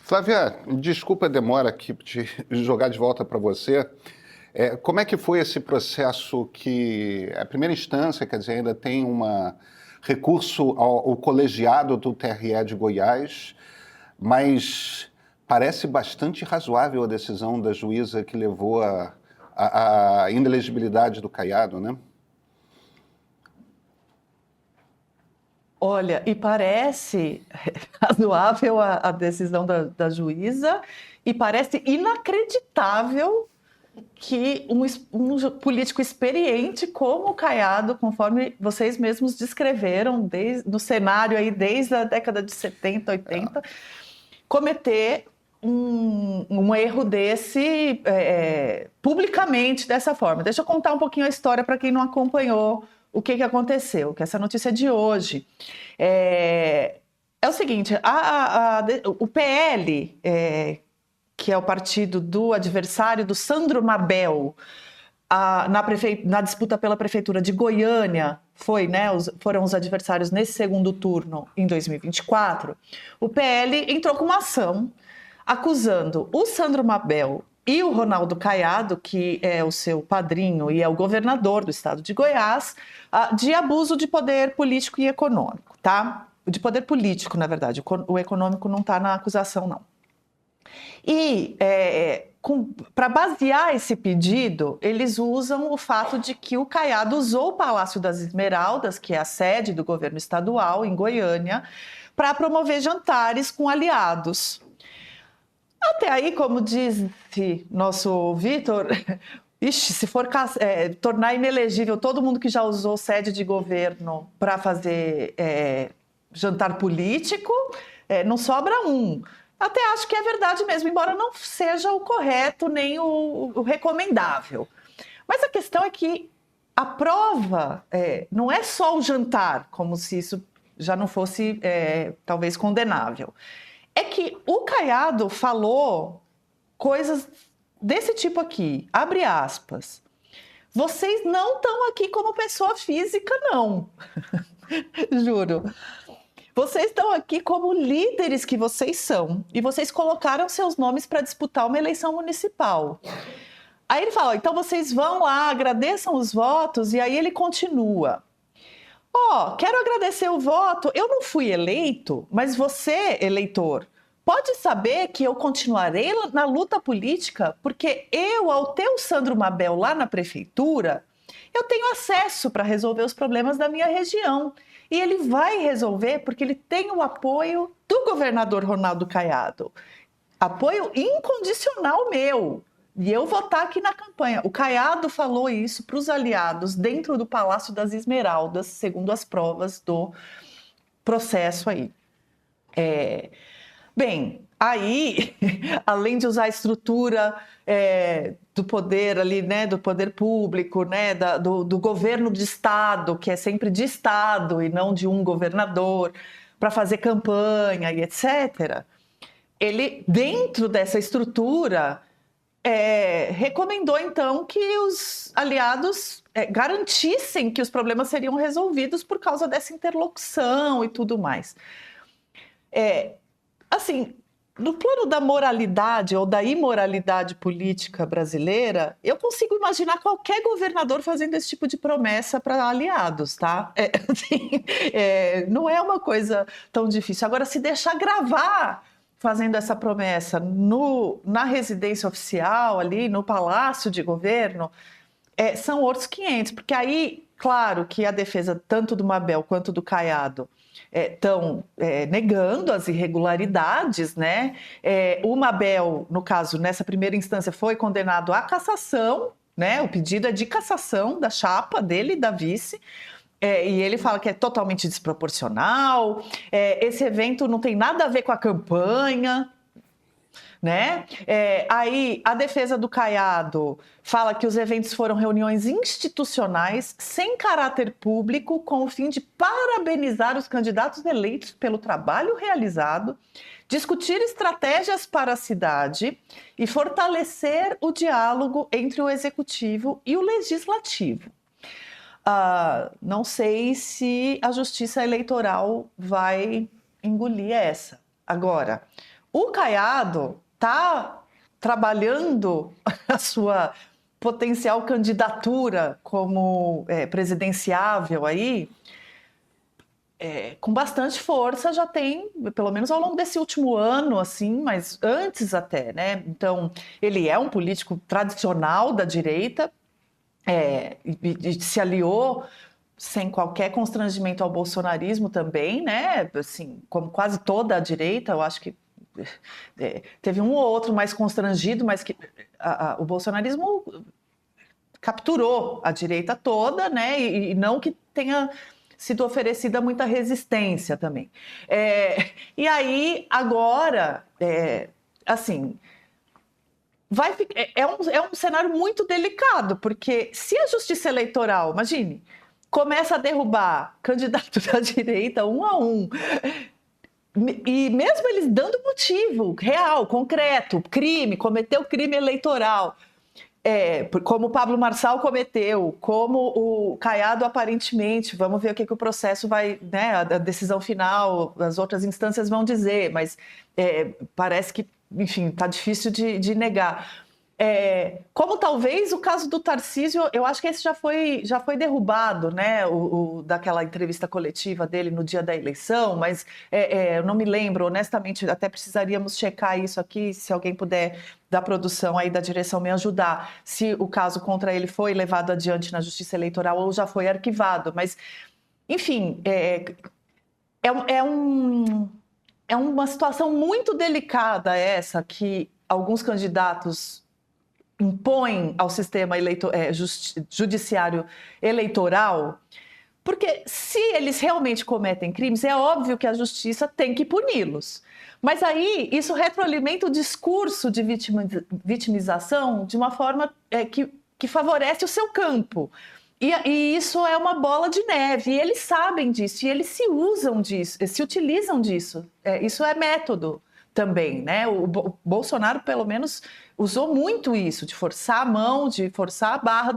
Flávia, desculpa a demora aqui de jogar de volta para você. Como é que foi esse processo que, a primeira instância, quer dizer, ainda tem recurso ao colegiado do TRE de Goiás, mas parece bastante razoável a decisão da juíza que levou à inelegibilidade do Caiado, né? Olha, e parece razoável a decisão da juíza e parece inacreditável que um político experiente como o Caiado, conforme vocês mesmos descreveram no cenário aí desde a década de 70, 80, cometer um erro desse publicamente dessa forma. Deixa eu contar um pouquinho a história para quem não acompanhou o que aconteceu, que essa notícia é de hoje. É o seguinte, o PL, que é o partido do adversário do Sandro Mabel, na disputa pela prefeitura de Goiânia, foram os adversários nesse segundo turno em 2024, o PL entrou com uma ação acusando o Sandro Mabel e o Ronaldo Caiado, que é o seu padrinho e é o governador do estado de Goiás, de abuso de poder político e econômico, tá? De poder político, na verdade, o econômico não está na acusação, não. E para basear esse pedido, eles usam o fato de que o Caiado usou o Palácio das Esmeraldas, que é a sede do governo estadual em Goiânia, para promover jantares com aliados. Até aí, como disse nosso Vitor, se for tornar inelegível todo mundo que já usou sede de governo para fazer jantar político, não sobra um. Até acho que é verdade mesmo, embora não seja o correto nem o recomendável. Mas a questão é que a prova não é só o jantar, como se isso já não fosse talvez condenável. É que o Caiado falou coisas desse tipo aqui, abre aspas. Vocês não estão aqui como pessoa física, não. Juro. Vocês estão aqui como líderes que vocês são e vocês colocaram seus nomes para disputar uma eleição municipal. Aí ele fala, então vocês vão lá, agradeçam os votos, e aí ele continua. Quero agradecer o voto, eu não fui eleito, mas você, eleitor, pode saber que eu continuarei na luta política porque ao ter o Sandro Mabel lá na prefeitura, eu tenho acesso para resolver os problemas da minha região. E ele vai resolver porque ele tem o apoio do governador Ronaldo Caiado. Apoio incondicional meu. E eu vou estar aqui na campanha. O Caiado falou isso para os aliados dentro do Palácio das Esmeraldas, segundo as provas do processo aí. Bem, aí, além de usar a estrutura do poder ali, né, do poder público, né, do governo de estado, que é sempre de estado e não de um governador, para fazer campanha e etc., ele, dentro dessa estrutura, recomendou então que os aliados garantissem que os problemas seriam resolvidos por causa dessa interlocução e tudo mais. Assim, no plano da moralidade ou da imoralidade política brasileira, eu consigo imaginar qualquer governador fazendo esse tipo de promessa para aliados, tá? Não é uma coisa tão difícil. Agora, se deixar gravar fazendo essa promessa na residência oficial, ali no palácio de governo, são outros 500, porque aí, claro que a defesa tanto do Mabel quanto do Caiado estão negando as irregularidades, né? O Mabel, no caso, nessa primeira instância, foi condenado à cassação, né? O pedido é de cassação da chapa dele e da vice, e ele fala que é totalmente desproporcional, esse evento não tem nada a ver com a campanha, né? Aí a defesa do Caiado fala que os eventos foram reuniões institucionais sem caráter público com o fim de parabenizar os candidatos eleitos pelo trabalho realizado, discutir estratégias para a cidade e fortalecer o diálogo entre o executivo e o legislativo. Não sei se a justiça eleitoral vai engolir essa. Agora, O Caiado está trabalhando a sua potencial candidatura como presidenciável aí, com bastante força, já tem, pelo menos ao longo desse último ano, assim, mas antes até, né? Então, ele é um político tradicional da direita, e se aliou sem qualquer constrangimento ao bolsonarismo também, né? Assim, como quase toda a direita, eu acho que teve um ou outro mais constrangido, mas que o bolsonarismo capturou a direita toda, né? E não que tenha sido oferecida muita resistência também. E aí, agora, assim, é um cenário muito delicado, porque se a justiça eleitoral, imagine, começa a derrubar candidatos da direita um a um, e mesmo eles dando motivo real, concreto, cometeu crime eleitoral, como o Pablo Marçal cometeu, como o Caiado aparentemente, vamos ver o que o processo vai, né, a decisão final, as outras instâncias vão dizer, mas parece que, enfim, está difícil de negar. Como talvez o caso do Tarcísio, eu acho que esse já foi derrubado, né? Daquela entrevista coletiva dele no dia da eleição, mas eu não me lembro, honestamente, até precisaríamos checar isso aqui, se alguém puder da produção aí da direção me ajudar, se o caso contra ele foi levado adiante na Justiça Eleitoral ou já foi arquivado. Mas, enfim, é uma situação muito delicada essa que alguns candidatos impõem ao sistema judiciário eleitoral, porque se eles realmente cometem crimes, é óbvio que a justiça tem que puni-los. Mas aí isso retroalimenta o discurso de vitimização de uma forma que favorece o seu campo. E isso é uma bola de neve, e eles sabem disso, e eles se usam disso, se utilizam disso. Isso é método também, né? O Bolsonaro, pelo menos, usou muito isso, de forçar a mão, de forçar a barra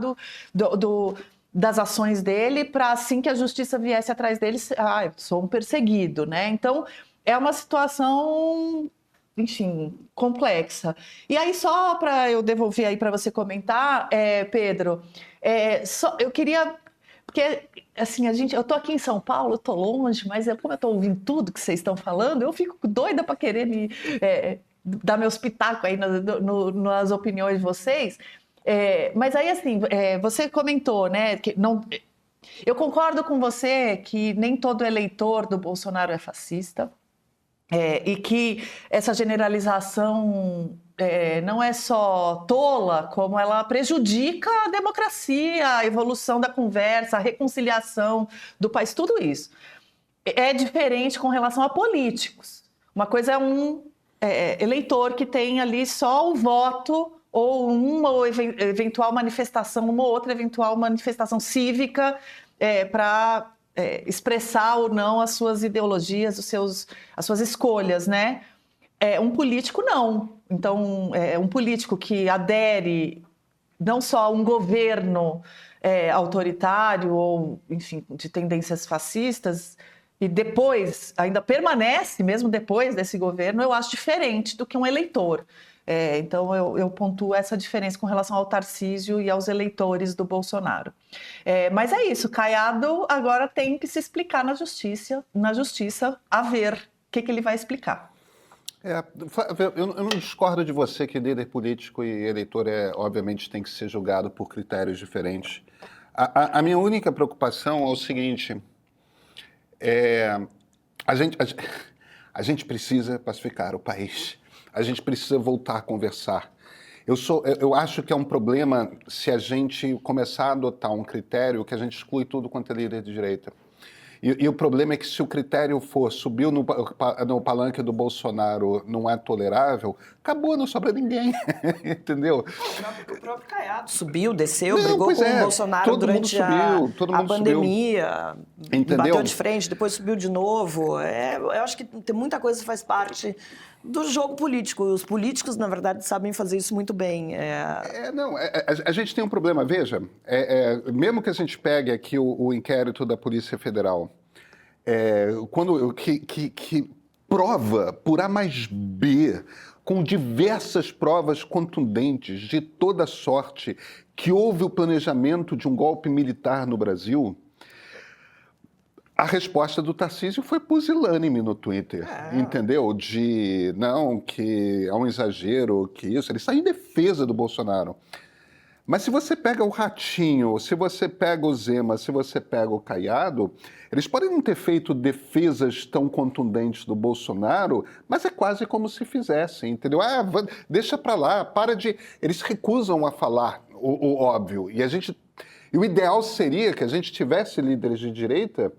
das ações dele, para assim que a justiça viesse atrás dele, eu sou um perseguido, né? Então, é uma situação, enfim, complexa. E aí, só para eu devolver aí para você comentar, Pedro, eu queria... Porque, assim, eu tô aqui em São Paulo, eu tô longe, mas como eu tô ouvindo tudo que vocês estão falando, eu fico doida para querer dar meus pitacos aí nas opiniões de vocês. Mas aí, assim, você comentou, né, que não... Eu concordo com você que nem todo eleitor do Bolsonaro é fascista, e que essa generalização não é só tola, como ela prejudica a democracia, a evolução da conversa, a reconciliação do país, tudo isso. É diferente com relação a políticos. Uma coisa é um eleitor que tem ali só o voto ou uma eventual manifestação, uma outra eventual manifestação cívica para expressar ou não as suas ideologias, as suas escolhas, né? Um político não. Então, um político que adere não só a um governo autoritário ou, enfim, de tendências fascistas, e depois ainda permanece, mesmo depois desse governo, eu acho diferente do que um eleitor. Então, eu pontuo essa diferença com relação ao Tarcísio e aos eleitores do Bolsonaro. Mas é isso, Caiado agora tem que se explicar na justiça, a ver o que ele vai explicar. Eu não discordo de você que líder político e eleitor, obviamente, tem que ser julgado por critérios diferentes. A minha única preocupação é o seguinte, a gente precisa pacificar o país, a gente precisa voltar a conversar. Eu acho que é um problema se a gente começar a adotar um critério que a gente exclui tudo quanto é líder de direita. E o problema é que se o critério for subiu no palanque do Bolsonaro não é tolerável, acabou, não sobra ninguém, entendeu? O próprio Caiado subiu, desceu, brigou com o Bolsonaro durante a pandemia, bateu de frente, depois subiu de novo. Eu acho que tem muita coisa que faz parte do jogo político. Os políticos, na verdade, sabem fazer isso muito bem. A gente tem um problema, veja, mesmo que a gente pegue aqui o inquérito da Polícia Federal, prova por A mais B, com diversas provas contundentes de toda sorte, que houve o planejamento de um golpe militar no Brasil, a resposta do Tarcísio foi pusilânime no Twitter, entendeu? De, não, que é um exagero, que isso. Ele saiu em defesa do Bolsonaro. Mas se você pega o Ratinho, se você pega o Zema, se você pega o Caiado, eles podem não ter feito defesas tão contundentes do Bolsonaro, mas é quase como se fizessem, entendeu? Deixa pra lá, para de... Eles recusam a falar o óbvio. E o ideal seria que a gente tivesse líderes de direita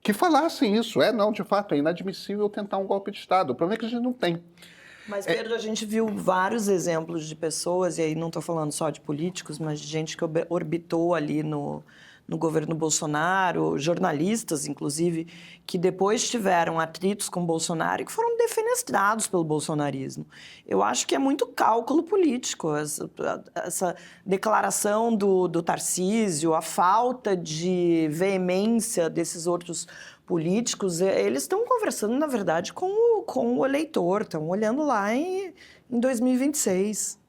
que falassem isso. Não, de fato, é inadmissível tentar um golpe de Estado. O problema é que a gente não tem. Mas, Pedro, a gente viu vários exemplos de pessoas, e aí não estou falando só de políticos, mas de gente que orbitou ali no governo Bolsonaro, jornalistas, inclusive, que depois tiveram atritos com Bolsonaro e que foram defenestrados pelo bolsonarismo. Eu acho que é muito cálculo político, essa declaração do Tarcísio, a falta de veemência desses outros políticos. Eles estão conversando, na verdade, com o eleitor, estão olhando lá em 2026.